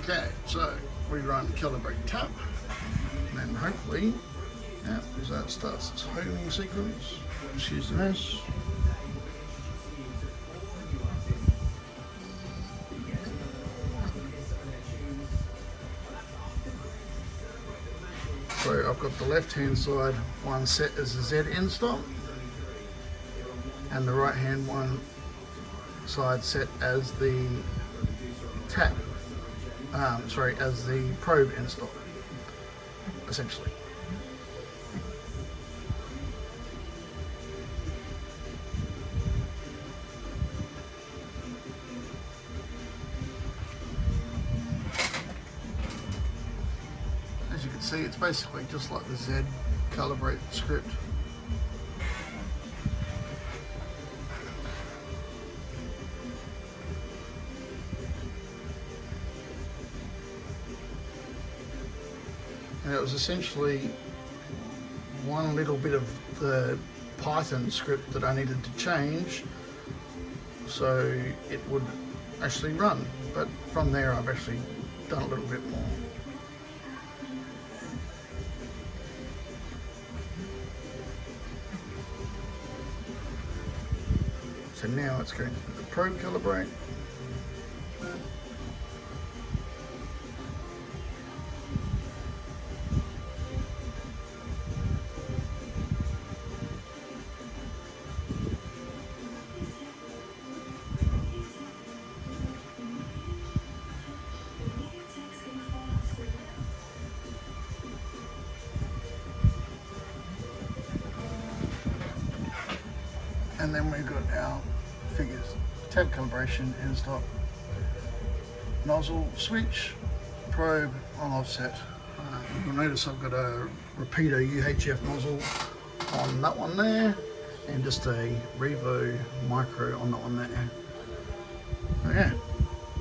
Okay, so we run calibrate tap, and then hopefully, yeah, as that starts its homing sequence, excuse the mess. So I've got the left hand side one set as a Z end stop, and the right hand one side set as the tap, as the probe end stop, essentially. As you can see, it's basically just like the Z calibrate script. And it was essentially one little bit of the Python script that I needed to change so it would actually run. But from there I've actually done a little bit more. So now it's going to the probe calibrate. And then we've got our figures, tab calibration, end stop, nozzle switch, probe on offset. You'll notice I've got a repeater UHF nozzle on that one there, and just a Revo micro on that one there. So yeah.